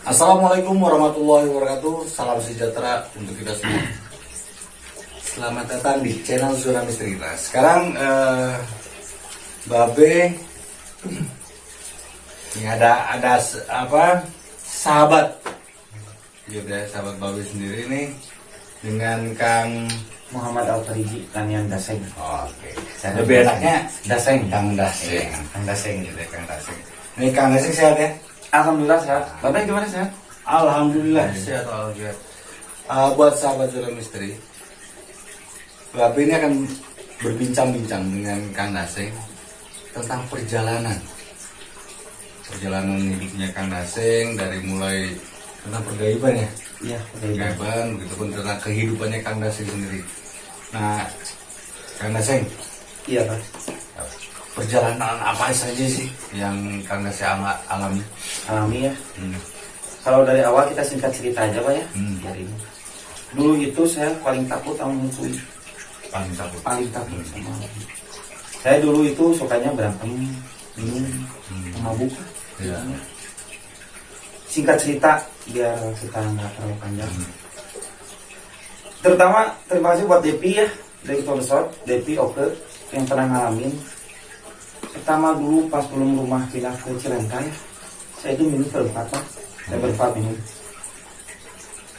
Assalamualaikum warahmatullahi wabarakatuh. Salam sejahtera untuk kita semua. Selamat datang di channel Zona Misteri. Nah, sekarang Babe ini ada apa sahabat, gitu ya, sahabat Babe sendiri nih dengan Kang Muhammad Al-Fariji Tanian Daseng. Oke. Saya Lebih enaknya Daseng. Kang Daseng. Kang Daseng. Gitu ya, Kang Daseng. Ini Kang Daseng sehat ya? Alhamdulillah sehat. Bapak gimana sehat? Alhamdulillah sehat walafiat. Buat sahabat Zona Misteri, Babe ini akan berbincang-bincang dengan Kang Daseng tentang perjalanan hidupnya Kang Daseng, dari mulai tentang pergaiban ya, Iya, pergaiban, begitupun tentang kehidupannya Kang Daseng sendiri. Nah, Kang Daseng, Iya, Pak. perjalanan apa saja sih yang Kang Daseng alami? Alami ya. Hmm. Kalau dari awal kita singkat cerita aja, Pak ya. Hmm. Dulu itu saya paling takut sama musuh. Paling takut. Paling takut sama. Saya dulu itu sukanya berantem, minum, mabuk. Ya. Singkat cerita biar kita nggak terlalu panjang. Terutama terima kasih buat Depi ya, dari Tolsot, Depi Oke yang pernah ngalamin. Pertama dulu pas belum rumah pindah ke Cilenta ya, saya itu minum berempat Pak. Saya berempat minum.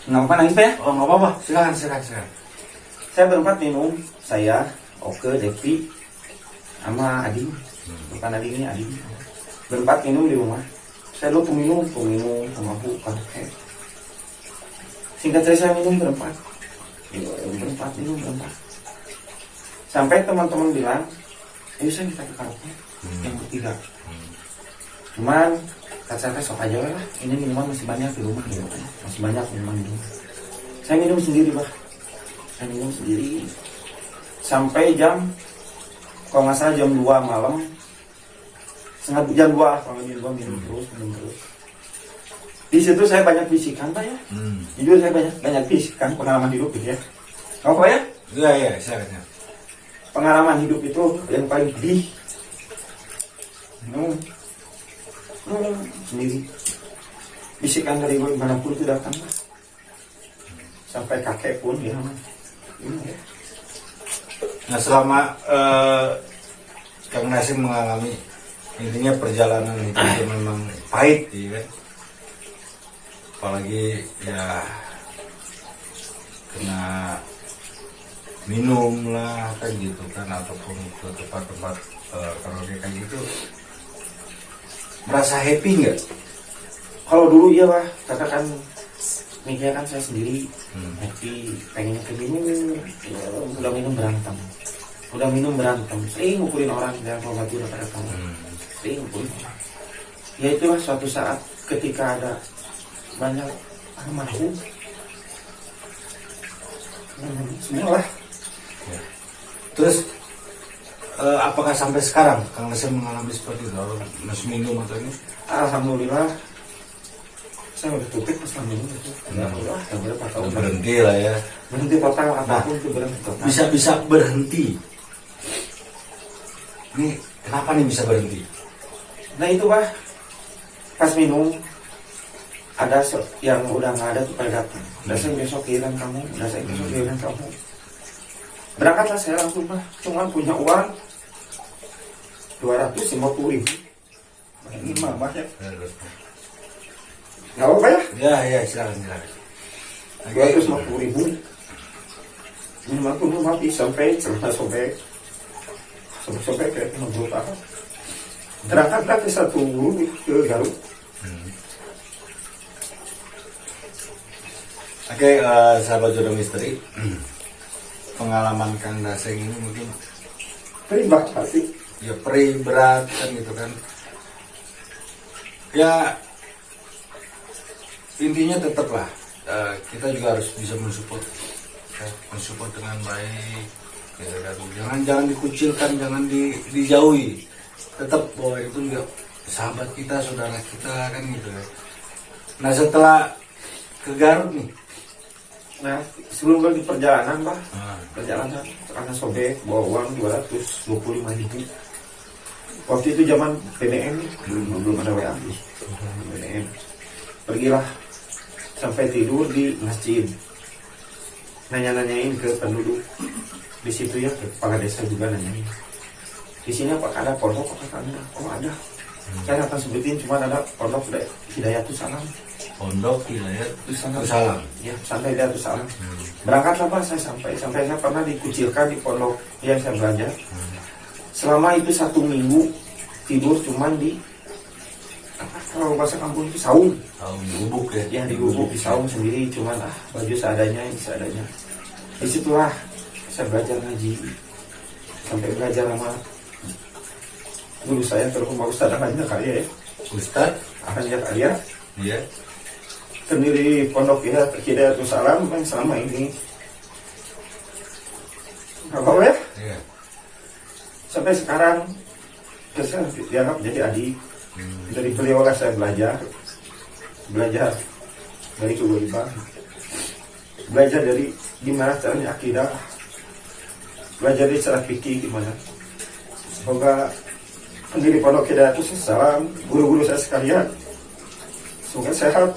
Nggak apa nangis Pak ya? Oh, nggak apa-apa, silakan. Saya berempat minum, saya, Oke, Depi, sama Ading. Bukan Ading ini, Ading. Berempat minum di rumah. Saya dulu peminum, mabuk, pakai. Singkat cerita saya minum berempat. Berempat. Sampai teman-teman bilang, ayo saya kita ke karaoke yang ketiga. Cuman kata saya sok aja lah, ini minuman masih banyak di rumah gitu. Masih banyak minuman di rumah. Saya minum sendiri Bah. Sampai jam, kalau nggak salah jam 2 malam, setengah jam 2, kalau jam 2 minum terus. Di situ saya banyak bisikan Pak ya. Jujur saya banyak bisikan pengalaman hidup gitu ya. Kamu Pak ya? Iya, silakan. Pengalaman hidup itu yang paling pedih. Sendiri. Bisikan dari manapun itu datang. Sampai kakek pun ya. Nah, selama Kang Daseng mengalami intinya perjalanan itu memang pahit, ya kan? Apalagi ya kena minum lah kan gitu kan, ataupun ke tempat-tempat karaoke kayak gitu, merasa happy nggak? Kalau dulu iya Pak, kakak kan mikirnya kan saya sendiri happy, pengennya ke minum, ya, udah minum berantem, sering ngukulin orang dan kalau mati udah pada tahu, sering ngukulin orang. Ya itulah suatu saat ketika ada banyak almarhum, semua lah. Terus apakah sampai sekarang Kang Daseng mengalami seperti itu, masih minum atau ini? Alhamdulillah saya udah tutup pas minum itu. Berhenti lah ya. Berhenti total apapun itu berhenti total. Bisa berhenti. Ini kenapa nih bisa berhenti? Nah itu Pak, pas minum ada yang udah nggak ada tuh pada datang. Udah saya besok kehilangan kamu, Berangkatlah saya langsung Pak, cuma punya uang 250.000. Ini mah banyak. Nggak apa ya? Ya, silakan. 250.000. Memang tuh mati sampai kayak 60 tahun. Berangkat ke satu guru ke Garut. Oke, sahabat Zona Misteri, pengalaman Kang Daseng ini mungkin Terima kasih. ya perih, berat kan gitu kan. Ya intinya tetaplah kita juga harus bisa mensupport dengan baik, gitu kan. Jangan dikucilkan, jangan dijauhi. Tetap bahwa itu juga sahabat kita, saudara kita kan gitu ya. Nah, setelah ke Garut nih, Nah, sebelum di perjalanan Pak, perjalanan karena sobek bawa uang 225.000. Waktu itu zaman BBM nih, belum ada WA. BBM. pergilah sampai tidur di masjid, nanya-nanyain ke penduduk di situ ya, ke kepala desa juga nanyain, di sini apa ada pondok apa ada? Oh ada. Saya akan sebutin, cuma ada pondok Hidayatus Salam. Pondok Hidayatus Salam. Salam. Ya, sampai Hidayatus Salam. Berangkatlah Pak, saya sampai saya pernah dikucilkan di pondok yang saya belajar. Selama itu 1 minggu tidur cuman di kalau bahasa kampung itu saung. Saung di gubuk ya. Ya di gubuk di saung sendiri, cuman baju seadanya, seadanya. Disitulah saya belajar ngaji, sampai belajar sama dulu saya telepon Pak Ustadz Ahmad Karya ya. Ustadz Ahmad Karya. Iya. Sendiri pondok Hidayatus Salam yang selama ini apa ya? Iya. Sampai sekarang saya dianggap jadi adik. Dari beliau lah saya belajar dari kebaikan, belajar dari gimana caranya akidah, belajar dari cara fikih gimana. Semoga pendiri pondok Hidayatus Salam, guru-guru saya sekalian, semoga sehat.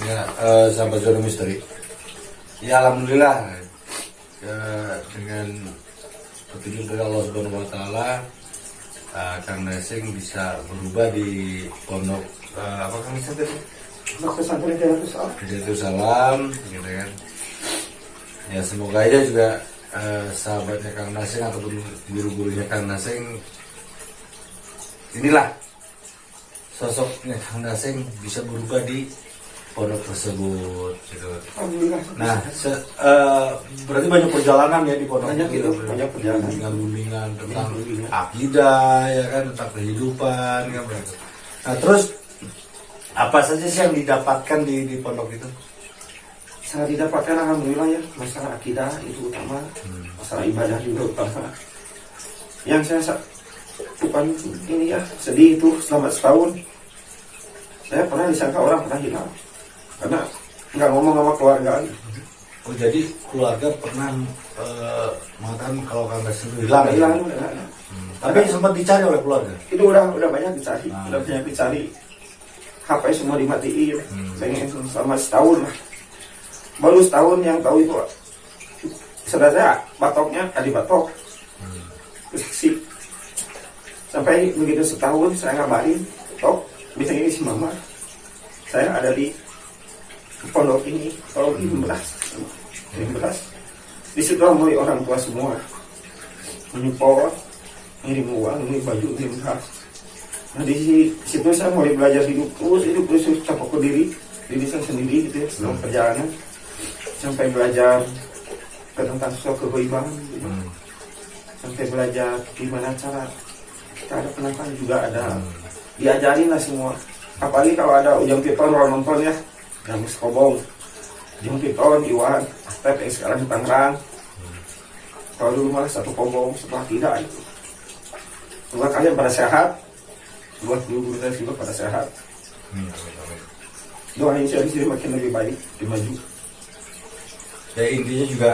Ya, sahabat Zona Misteri. Ya alhamdulillah dengan petunjuk dari Allah Subhanahu Wa Taala, Kang Nasing bisa berubah di pondok apa Kang Nasing tadi? Pondok pesantren Hidayatus Salam. Hidayatus Salam, gitu kan? Ya semoga aja juga sahabatnya Kang Nasing ataupun guru-gurunya Kang Nasing, inilah sosoknya Kang Nasing bisa berubah di pondok tersebut gitu. Alhamdulillah. Nah, berarti banyak perjalanan ya di pondok Banyak itu. itu, banyak perjalanan. Bimbingan tentang Bimbingan. akidah ya kan, tentang kehidupan kan begitu. Nah, terus apa saja sih yang didapatkan di pondok itu? Sangat didapatkan alhamdulillah ya, masalah akidah itu utama, masalah ibadah juga utama. Yang saya bukan ini ya, sedih itu selama setahun saya pernah disangka orang pernah hilang karena nggak ngomong sama keluarga. Oh jadi keluarga pernah mengatakan kalau Kang Nasing hilang. Hilang. Tapi sempat dicari oleh keluarga. Itu udah banyak dicari, udah banyak dicari. HP semua dimatiin, selama setahun lah. Baru setahun yang tahu itu saudara saya batoknya tadi batok, saksi. Sampai begitu setahun saya ngabarin, tok bisa ini si mama, saya ada di pondok ini, pondok 15. Di situ mulai orang tua semua menyupport, ngirim uang, ngirim baju, ngirim khas. Nah di situ saya mulai belajar hidup terus capok ke diri saya sendiri gitu ya, selama perjalanan sampai belajar tentang sosok kebaikan gitu. Sampai belajar gimana cara kita ada penangkapan juga ada, diajarin lah semua. Apalagi kalau ada Ujang Piton orang nonton ya, yang Kobong, Ujang Piton, Iwan, Astep yang sekarang di Tangerang. Kalau dulu malah satu Kobong, setelah tidak itu. Semoga kalian pada sehat, buat guru-guru saya juga pada sehat. Doain saya di sini makin lebih baik, lebih maju. Ya intinya juga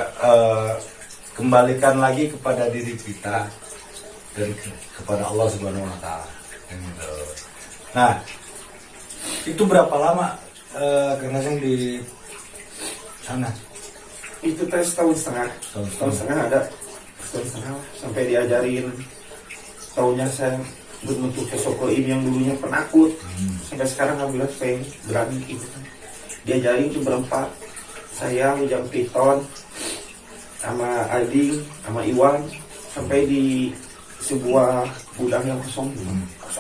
kembalikan lagi kepada diri kita dan kepada Allah Subhanahu Wa Taala. Nah, itu berapa lama Kang Nasing di sana? Itu tes setahun setengah ada, setahun setengah sampai diajarin. Tahunya saya berbentuk sosok ini yang dulunya penakut, sampai sekarang alhamdulillah saya berani gitu. Diajarin itu berempat, saya, Ujang Piton, sama Aldi, sama Iwan, sampai di sebuah gudang yang kosong,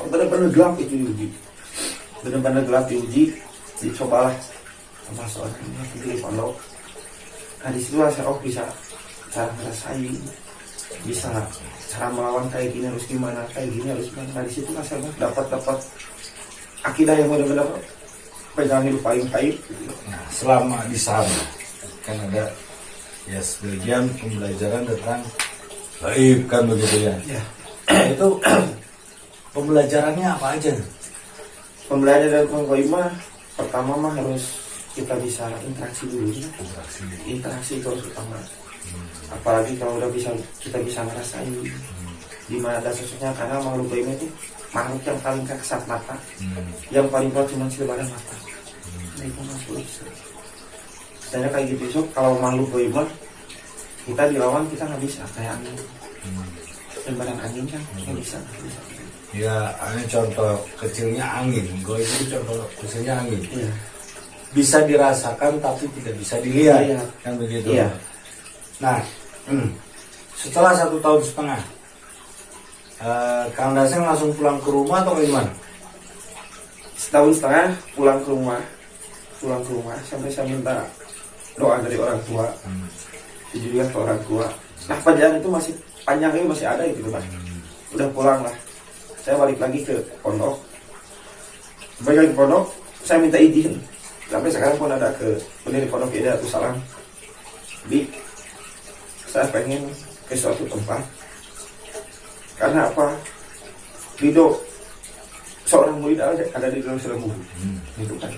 benar-benar gelap itu diuji, benar-benar gelap diuji, dicobalah sama seorang pendiri pondok. Nah disitulah saya bisa cara ngerasain, bisa cara melawan kayak gini harus gimana, kayak gini harus gimana. Nah disitulah saya dapat akidah yang benar-benar pegang hidup paling baik. Nah, selama di sana kan ada ya sebagian pembelajaran tentang gaib kan begitu ya. Itu pembelajarannya apa aja? Pembelajaran tentang gaib mah pertama mah harus kita bisa interaksi dulu ya. Interaksi itu harus utama. Apalagi kalau udah kita bisa ngerasain. di mana ada sosoknya, karena makhluk gaib itu makhluk yang paling kasat mata, yang paling kuat cuma selebaran mata. Nah, itu masuk bisa. Misalnya kayak gitu, so, kalau makhluk gaib mah kita dilawan kita nggak bisa kayak angin, lembaran angin kan nggak bisa. Ya, ini contoh kecilnya angin. Goib itu contoh kecilnya angin. Iya. Bisa dirasakan tapi tidak bisa dilihat, Iya. kan begitu. Iya. Nah, setelah 1,5 tahun, Kang Daseng langsung pulang ke rumah atau gimana? Setahun setengah pulang ke rumah sampai saya minta doa dari orang tua, tujuan ke orang tua. Nah, perjalanan itu masih panjang, ini masih ada gitu Pak. Udah pulang lah, saya balik lagi ke pondok. Saya minta izin. Sampai sekarang pun ada ke pendiri pondok Hidayatul Salam. Jadi saya pengen ke suatu tempat. Karena apa? Ridho seorang murid ada di dalam seorang guru. Itu kan.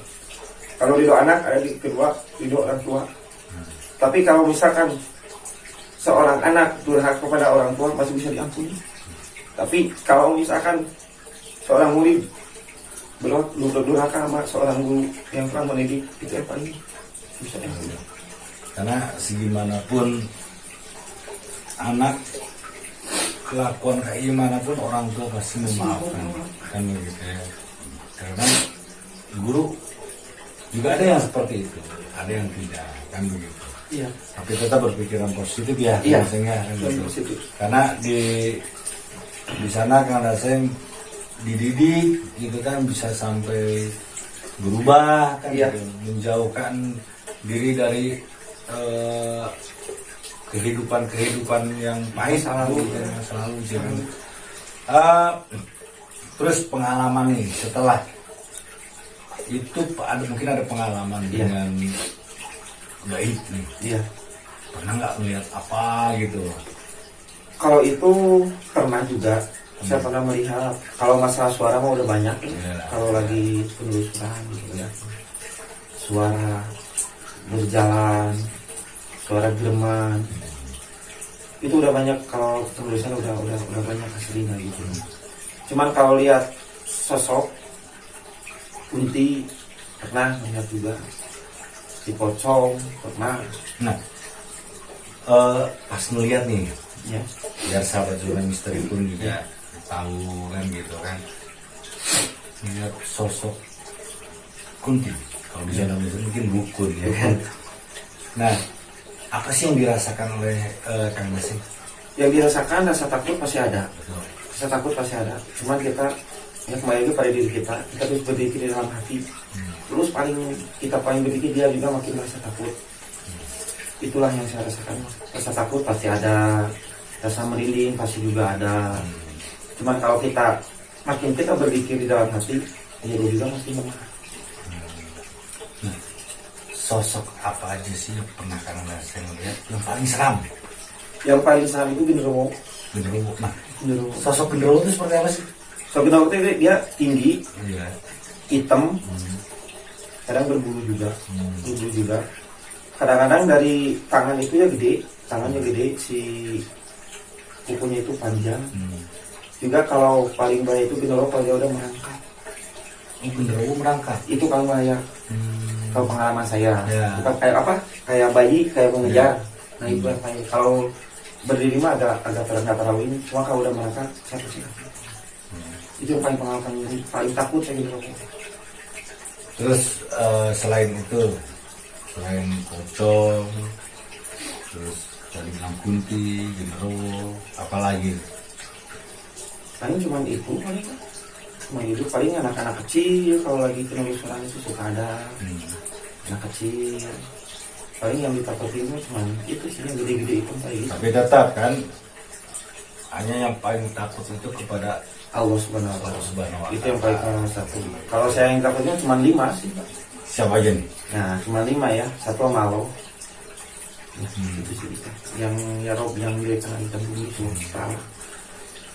Kalau ridho anak ada di kedua, ridho orang tua. Tapi kalau misalkan seorang anak durhaka kepada orang tua masih bisa diampuni. Tapi kalau misalkan seorang murid durhaka sama seorang guru yang telah mendidik, itu yang paling bisa diampuni. Karena segimanapun anak kelakuan kayak gimana pun orang tua pasti memaafkan, kan begitu ya. Karena guru juga ada yang seperti itu, ada yang tidak, kan begitu. Iya. Tapi tetap berpikiran positif ya, Iya. biasanya kan gitu. Positif. Karena di sana Kang Daseng dididik gitu kan, bisa sampai berubah kan, Iya. gitu. Menjauhkan diri dari kehidupan yang pahit Selalu. gitu, yang selalu jangan. Terus pengalaman nih setelah itu mungkin ada pengalaman Iya. dengan gaib nih, Iya. pernah nggak melihat apa gitu? Kalau itu pernah juga. Saya pernah melihat. Kalau masalah suara mah udah banyak. Iya. Kalau lagi penelusuran gitu ya. Suara berjalan, suara gereman. Itu udah banyak, kalau penulisan udah banyak hasilnya gitu. Cuman kalau lihat sosok kunti pernah melihat juga, si pocong pernah. Nah, pas ngeliat nih, Ya. biar sahabat jurnal misteri pun juga tahu kan gitu kan, ngeliat sosok kunti, kalau di sana mungkin dukun ya kan. Nah, apa sih yang dirasakan oleh Kang Daseng? Yang dirasakan rasa takut pasti ada. Rasa takut pasti ada. Cuman kita ya kembali lagi pada diri kita harus berpikir di dalam hati. Terus kita paling berpikir, dia juga makin merasa takut. Itulah yang saya rasakan. Rasa takut pasti ada, rasa merinding pasti juga ada. Cuman kalau makin kita berpikir di dalam hati, dia juga makin lemah. Sosok apa aja sih yang pernah Kang Daseng lihat yang paling seram? Yang paling seram itu genderuwo. Genderuwo. Nah, Genderuwo. sosok genderuwo itu seperti apa sih? So genderuwo itu dia tinggi, Iya. hitam, kadang berbulu juga. Kadang-kadang dari tangan itu ya gede, tangannya gede, si kukunya itu panjang. Juga kalau paling bahaya itu genderuwo kalau dia udah merangkak. Genderuwo merangkak. Itu paling bahaya. Kalau pengalaman saya, Ya. bukan kayak apa, kayak bayi, kayak mengejar. Nah itu yang paling, kalau berdiri mah agak nggak terlalu ini, cuma kalau udah merangkak saya pasti takut. Itu yang paling pengalaman, paling takut saya genderuwo. Terus selain itu, selain pocong, terus tadi bilang kunti, genderuwo, apalagi? Paling cuma itu paling. Cuma itu paling anak-anak kecil kalau lagi penelusuran itu suka ada anak kecil. Paling yang ditakutin cuma itu sih, yang gede-gede itu paling itu. Tapi tetap kan, hanya yang paling takut itu kepada Allah Subhanahu wa Allah Ta'ala. Subhanahu wa Itu yang Ta'ala. paling satu. Kalau saya yang takutnya cuma 5 sih, Pak. Siapa aja nih? Nah, cuma 5 ya. Satu sama Allah. Itu sih kita. Yang ya Rob yang dia kena hitam bumi semua salah.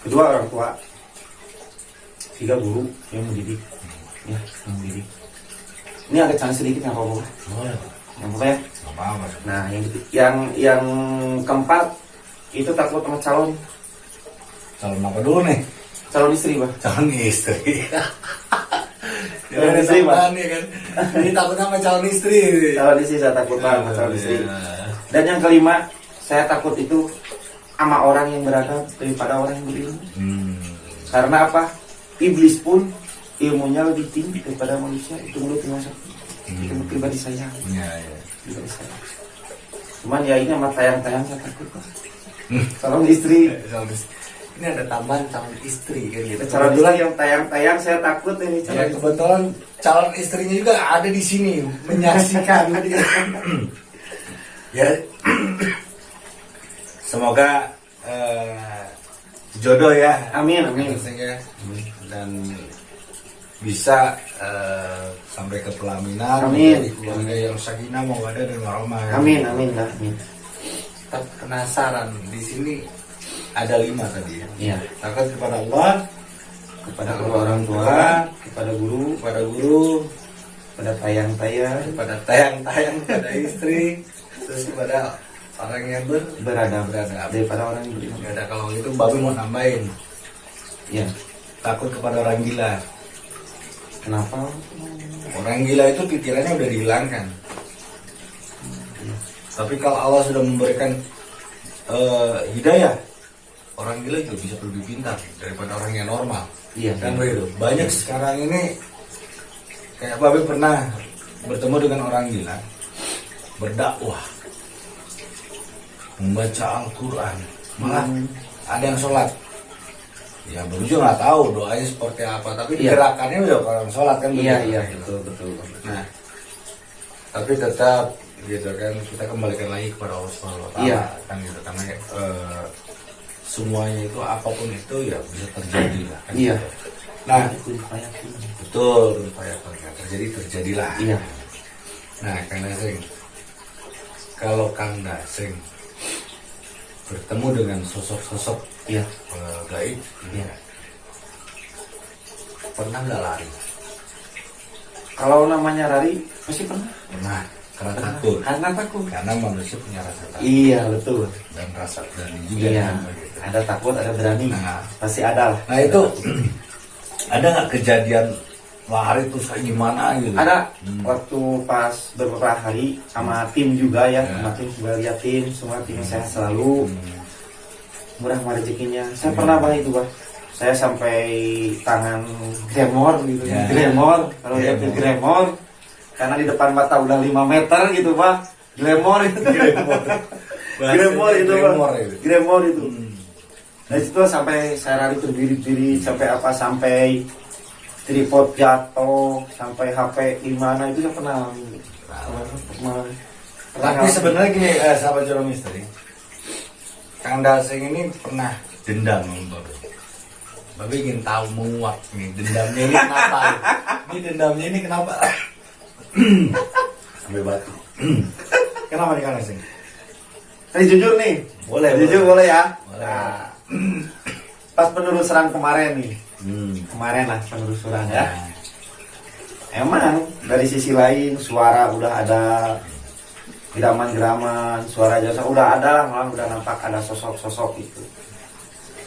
Kedua orang tua. 3 guru yang mendidik. Ya, yang mendidik. Ini agak canggih sedikit nggak apa-apa. Boleh. Yang apa ya? Nggak apa-apa. Nah, yang keempat itu takut sama calon. calon apa dulu nih? Calon istri, Pak. Calon istri. Calon istri, Pak. Nih kan. Ini takut sama calon istri. Calon istri saya takut banget sama calon istri. Iya. Dan yang kelima, saya takut itu sama orang yang beradab daripada orang yang berilmu. Karena apa? Iblis pun ilmunya lebih tinggi daripada manusia. Itu menurut itu pribadi saya. Iya, iya. Pribadi saya. Cuman ya ini sama tayang-tayang saya takut, Pak. Calon istri. Ini ada tambahan calon istri kan gitu. Calon istri yang tayang-tayang saya takut ini. Ya, kebetulan calon istrinya juga ada di sini menyaksikan. Ya, semoga jodoh ya. Amin, amin. Dan bisa sampai ke pelaminan. Amin. Menjadi keluarga yang sakinah mawaddah dan warahmah. Amin, amin, amin. Tetap penasaran di sini ada 5 tadi ya. Iya. Takut kepada Allah, Kepada kedua orang tua, kepada guru, kepada tayang-tayang, kepada tayang-tayang, kepada istri, terus kepada orang yang beradab beradab. daripada orang yang berilmu. Ya ada kalau gitu babi mau nambahin. Ya. Takut kepada orang gila. Kenapa? Orang gila itu pikirannya udah dihilangkan. Tapi kalau Allah sudah memberikan hidayah, orang gila juga bisa lebih pintar daripada orang yang normal. Iya. Kan begitu. Banyak sekarang ini kayak Babe pernah bertemu dengan orang gila, berdakwah, membaca Al-Quran, malah ada yang sholat. Ya Babe juga nggak tahu doanya seperti apa, tapi Iya. gerakannya udah orang sholat kan. Iya, begitu. iya, betul, betul. Nah, tapi tetap gitu kan kita kembalikan lagi kepada Allah Subhanahu wa taala Iya. kan gitu karena semuanya itu apapun itu ya bisa terjadi lah kan Iya. gitu. Nah, Kun fayakun. betul terjadi terjadilah. Iya. Nah, Kang Daseng, kalau Kang Daseng bertemu dengan sosok-sosok Iya. gaib, Iya. pernah nggak lari? Kalau namanya lari pasti pernah. Pernah, karena takut. Karena takut. Karena manusia punya rasa takut Iya, betul. dan rasa berani juga. Iya. kan, begitu. Ada takut, ada berani. Nah. Pasti ada lah. Nah itu ada nggak kejadian lari terus kayak gimana gitu? Ada waktu pas beberapa hari sama tim juga ya, Ya. sama tim juga lihat tim, semua tim sehat selalu, murah rezekinya. Saya pernah bah itu bah, saya sampai tangan gremor gitu, Ya. gremor, kalau lihat Gremor. gremor, karena di depan mata udah 5 meter gitu bah, gremor itu, gremor itu bah, Gremor itu. gremor itu. Nah itu sampai saya lari berdiri-diri sampai apa sampai tripod jatuh sampai HP di mana itu saya pernah. Tapi sebenarnya gini, sahabat Jero Misteri, Kang Daseng ini pernah dendam sama Babe. Babe ingin tahu menguak nih dendamnya ini kenapa? Ini dendamnya ini kenapa? Sampai batu. Kenapa nih Kang Daseng? Saya jujur nih, Boleh, jujur boleh ya. Boleh. Nah, pas penelusuran kemarin nih, kemarin lah penelusuran ya. Emang dari sisi lain suara udah ada, geraman-geraman, suara jasa udah ada, malah udah nampak ada sosok-sosok itu.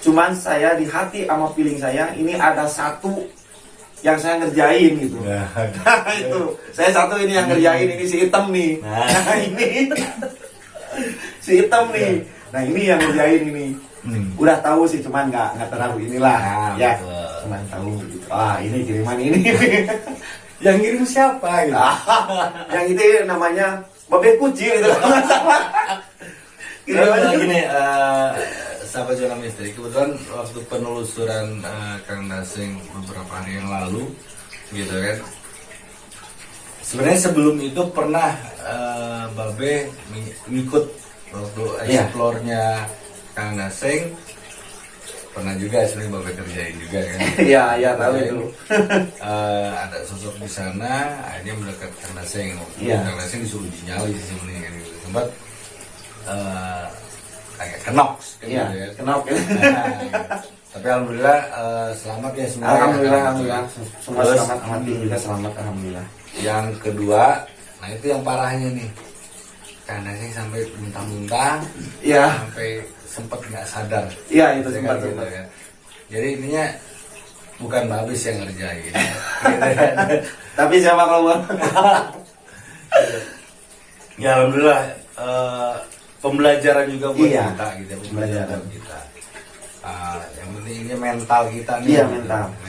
Cuman saya di hati sama feeling saya ini ada satu yang saya ngerjain gitu. Nah, Nah, itu saya satu ini yang ngerjain, ini si hitam nih. Nah. Nah, ini si hitam nih. Nah ini yang ngerjain ini. Udah tahu sih, cuman nggak terlalu inilah. Nah, Ya, betul. cuman tahu gitu. Ah ini kiriman ini. yang ngirim siapa gitu? Yang itu namanya Babe Kucing itu. Kiriman gini, sahabat Jero Misteri, kebetulan waktu penelusuran Kang Daseng beberapa hari yang lalu, gitu kan. Sebenarnya sebelum itu pernah Babe ngikut waktu explore-nya Kang Daseng, pernah juga sering Babe kerjain juga kan. Iya, iya tahu itu. Ada sosok di sana, akhirnya mendekat Kang Daseng. Iya. Kang Daseng disuruh dinyali sih sebenarnya kan gitu. Sempat kayak kenok, kan Iya, gitu ya. kenapa? Nah, gitu. Tapi alhamdulillah selamat ya semua. Alhamdulillah, ya. alhamdullah. Semua Terus, selamat, amati juga selamat, alhamdulillah. yang kedua, nah itu yang parahnya nih. Kang Daseng sampai muntah-muntah, Iya, sampai sempat nggak sadar. iya itu Ya sempat kan, gitu sempat. kan. Jadi intinya bukan Babis yang ngerjain. Tapi siapa kalau Bang? Ya alhamdulillah pembelajaran juga buat Iya, kita gitu, pembelajaran. buat kita. Yang penting ini mental kita nih. Iya, gitu.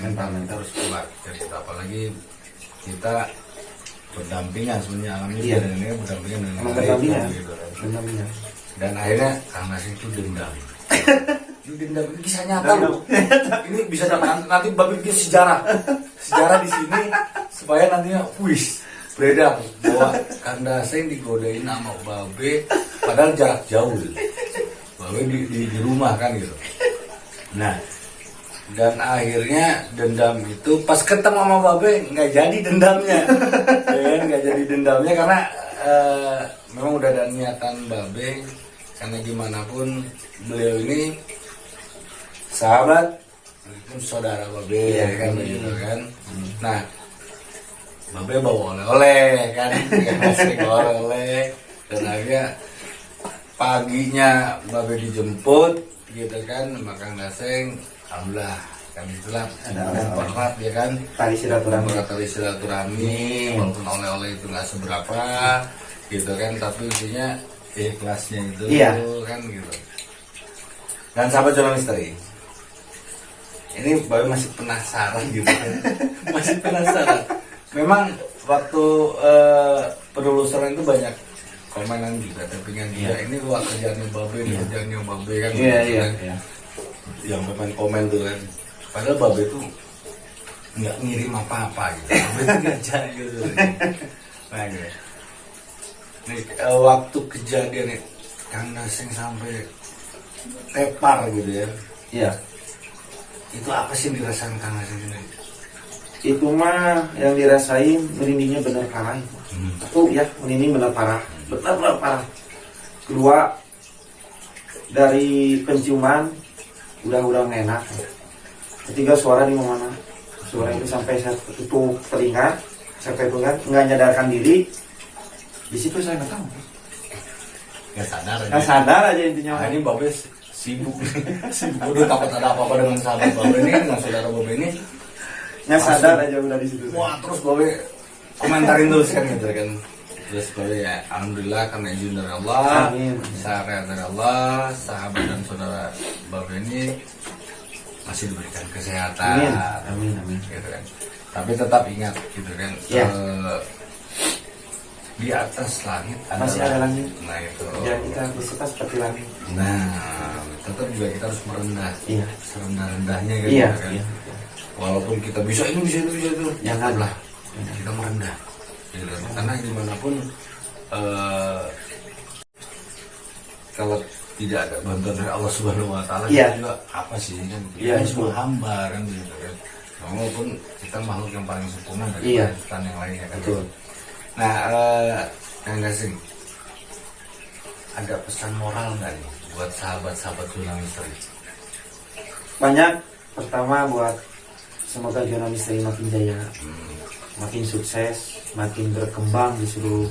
mental. Kita harus kuat. Jadi kita apalagi kita berdampingan sebenarnya alhamdulillah Iya. dengan ini berdampingan dengan Emang baik, berdampingan. gitu kan. Benar-benar. Dan akhirnya Kang Nasir itu dendam. Ini dendam ini kisah nyata loh. Ini bisa nanti babi bikin sejarah di sini supaya nantinya wis beredar bahwa Kang Daseng digodain sama Babe padahal jarak jauh gitu. Babe di rumah kan gitu. Nah, dan akhirnya dendam itu pas ketemu sama Babe nggak jadi dendamnya. Ya kan, nggak jadi dendamnya karena memang udah ada niatan Babe, karena gimana pun beliau ini sahabat, itu saudara Babe, Iya, kan iya. begitu kan. Nah, Babe bawa oleh-oleh kan, ngasih oleh-oleh, dan akhirnya paginya Babe dijemput gitu kan, maka Daseng alhamdulillah kan itulah Ada mempererat ya kan, Tali silaturahmi. mempererat tali silaturahmi, walaupun oleh-oleh itu nggak seberapa gitu kan, tapi intinya ikhlasnya itu Iya. kan gitu. Dan sahabat Jurnal Misteri, ini Babe masih penasaran gitu kan. Masih penasaran. Memang waktu penelusuran itu banyak komenan juga, tappingan juga. Iya. Ini wah kerjaannya Babe, ini kerjaannya Babe kan. Iya, gitu iya, kan. iya. Yang komen tuh kan. Padahal Babe tuh nggak ngirim apa-apa gitu. Babe tuh nggak jadi gitu. Nah gitu. Nih, waktu kejadian nih, Kang Daseng sampai tepar gitu ya. Iya. Itu apa sih yang dirasakan Kang Daseng ini? Itu mah yang dirasain merindingnya benar parah itu. Satu ya, merinding benar parah. Benar parah. Kedua, dari penciuman udah nggak enak. Ketiga, suara di mana? Suara itu sampai saya tutup telinga, sampai itu kan nggak nyadarkan diri. Di situ saya nggak tahu. Nggak sadar aja. Nggak sadar aja intinya. Nah, ini Babe sibuk. Sibuk. Udah takut ada apa-apa dengan sahabat Babe ini, dengan saudara Babe ini. Nggak sadar aja udah di situ. Wah, terus Babe komentarin terus kan gitu kan. Terus Babe ya alhamdulillah karena izin dari Allah, Amin. syariat dari Allah, sahabat dan saudara Babe ini masih diberikan kesehatan. Amin. Amin. Gitu kan. Tapi tetap ingat gitu kan. Ya. Di atas langit Masih ada langit. Nah itu. Ya kita bersikap seperti langit. Nah, tetap juga kita harus merendah. Iya. Serendah-rendahnya gitu Iya. kan. Iya. Walaupun kita bisa ini, bisa itu. Janganlah. Kita merendah. Gitu kan. Karena dimanapun kalau tidak ada bantuan dari Allah Subhanahu Wa Taala, Iya. kita juga apa sih kan? Iya, Kita semua hamba kan gitu kan. Walaupun kita makhluk yang paling sempurna dari Iya. ciptaan yang lainnya kan. Betul. Nah, Kang Daseng, ada pesan moral nggak nih buat sahabat-sahabat Jurnal Misteri? Banyak. Pertama buat semoga Jurnal Misteri makin jaya, makin sukses, makin berkembang di seluruh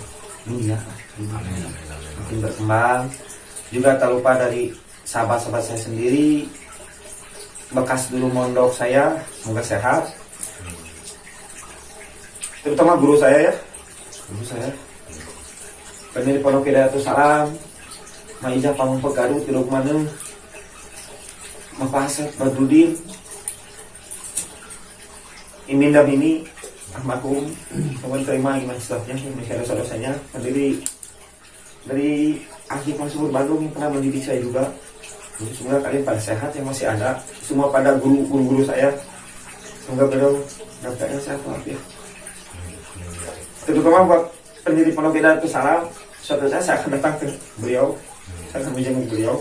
dunia. Amin. Makin berkembang. Juga tak lupa dari sahabat-sahabat saya sendiri, bekas dulu mondok saya, semoga sehat. Terutama guru saya ya, pendiri Pondok Hidayatul Salam, Maijah Pamungpe Garut, Tiluk Maneng, Mapasep Badrudin, Imin dan Mimi, almarhum, kemudian terima gimana setelahnya, masih ada saudara pendiri dari Akhi Mansur Bandung yang pernah mendidik saya juga. Semoga kalian pada sehat yang masih ada, semua pada guru-guru saya, semoga beliau dapatnya sehat walafiat. Terutama buat pendiri Pondok Hidayatul Salam, suatu saat saya akan datang ke beliau, saya akan menjenguk beliau.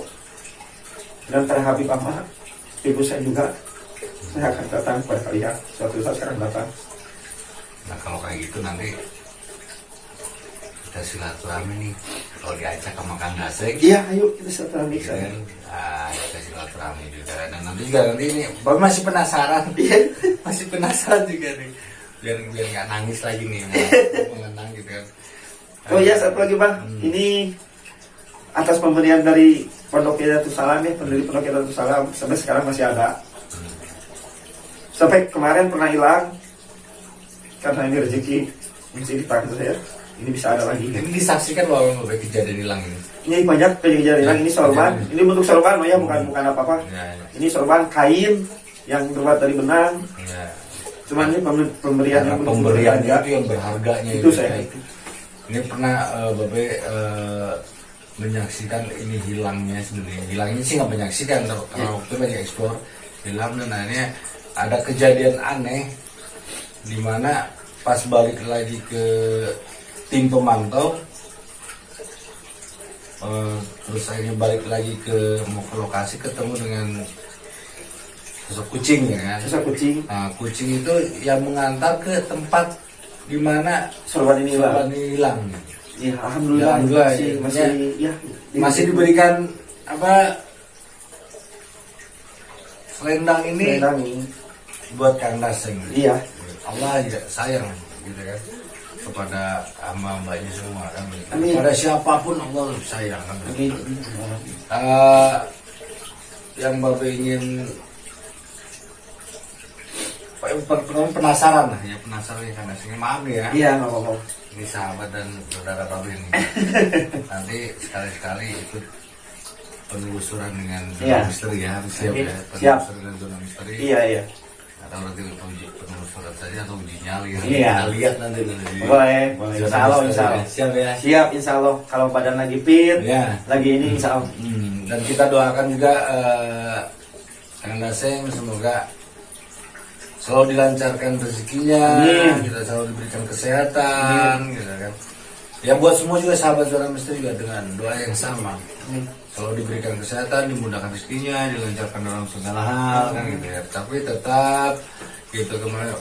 Dan para Habib Ahmad, ibu saya juga, saya akan datang kepada kalian. Suatu saat saya akan datang. Nah kalau kayak gitu nanti kita silaturahmi nih. Kalau diajak sama Kang Daseng, Iya, ayo kita silaturahmi gitu saya. kan, kita silaturahmi juga. Dan nanti juga ini, Bapak masih penasaran, masih penasaran juga nih. Biar nggak nangis lagi nih, mengenang gitu kan. Oh iya, satu lagi Bang, ini atas pemberian dari Pondok Hidayatul Salam ya, pendiri Pondok Hidayatul Salam sampai sekarang masih ada. Sampai kemarin pernah hilang karena ini rezeki mesti dipakai saya. Ini bisa ada lagi. Ini disaksikan bahwa kejadian hilang ini. Ini banyak kejadian hilang. Ini sorban. Ini bentuk sorban, ya, bukan apa-apa. Ya, ya. Ini sorban kain yang terbuat dari benang. Ya. Cuman ini pemberian Karena yang bentuk pemberian berharga. itu yang berharganya Itu saya. Ini pernah Babe menyaksikan ini hilangnya sebenarnya. Hilangnya sih nggak menyaksikan kalau waktu lagi eksplor hilang, dan akhirnya ada kejadian aneh di mana pas balik lagi ke tim pemantau, terus akhirnya balik lagi mau ke lokasi, ketemu dengan sosok kucing ya kan. Sosok kucing. Nah, kucing itu yang mengantar ke tempat di mana Sorban ini sorban hilang. ini hilang. Ya, alhamdulillah. Alhamdulillah, masih ya. Masih diberikan apa, selendang ini Selendang ini. buat Kang Daseng. Iya. Allah juga sayang gitu kan kepada hamba-hambanya semua kan. Amin. Kepada siapapun Allah sayang kan. Amin. Yang Bapak ingin penasaran lah ya, penasaran ya Kang Daseng. Maaf ya. Iya, nggak apa-apa. Ini sahabat dan saudara Bapak ini. Nanti sekali-sekali ikut penelusuran dengan zona Iya. misteri ya, harus siap ya. Siap. Penelusuran dengan zona misteri. Iya, iya. Atau nanti uji penelusuran saja atau uji nyali. Iya. Kita lihat nanti. Boleh, boleh. Zona Insya Allah, misteri. insya Allah. Siap ya. Siap, insya Allah. Kalau badan lagi fit, Ya. lagi ini insya Allah. Dan kita doakan juga Kang Daseng semoga selalu dilancarkan rezekinya, Amin. kita selalu diberikan kesehatan, gitu kan. Ya buat semua juga sahabat zona misteri juga dengan doa yang sama. Amin. Selalu diberikan kesehatan, dimudahkan rezekinya, dilancarkan dalam segala hal kan gitu ya. Tapi tetap gitu kemarin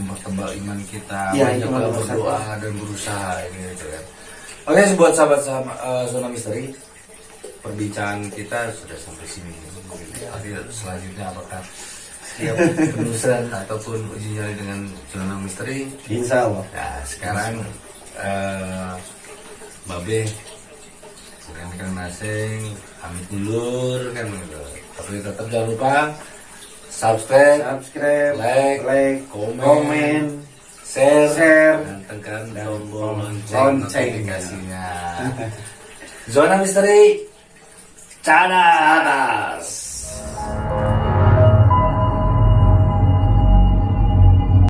bertambah iman kita, Ya, banyak iman berdoa dan berusaha ini gitu kan. Oke, buat sahabat zona misteri, perbincangan kita sudah sampai sini. Nanti selanjutnya apakah siap penelusuran ataupun uji nyali dengan zona misteri? Insya Allah. Nah, sekarang Babe dengan Kang Daseng pamit dulur kan gitu. Tapi tetap jangan lupa subscribe, like, komen, share, dan tekan tombol lonceng notifikasinya. Zona misteri cadas.